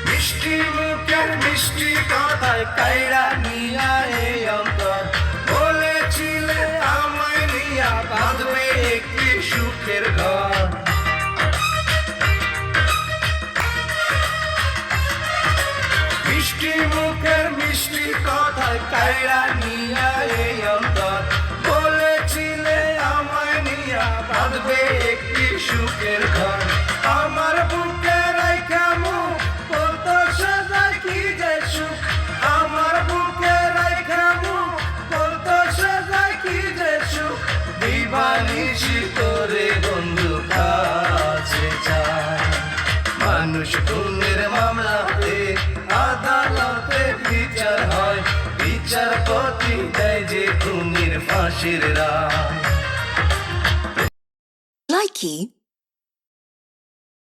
মিষ্টি মুখের মিষ্টি কথায় কাইরা নিয়া এই অন্তর বলেছিলে আমায় নিয়া বাঁধবে একটি সুখের ঘর। মিষ্টি মুখের মিষ্টি কথায় কাইরা নিয়া এই অন্তর বলেছিলে আমায় নিয়া বাঁধবে একটি সুখের ঘর। আমার বুকে রাইখা মুখ বলতো সদা কি যে সুখ, আমার বুকে রাইখা মুখ বলতো সদা কি যে সুখ। দিবানিশি করে বন্ধু কাছে চায়, মানুষ খুনের মামলাতে আদালতে বিচার হয়, বিচারপতি দেয় যে খুনির ফাঁসির রায়। Likey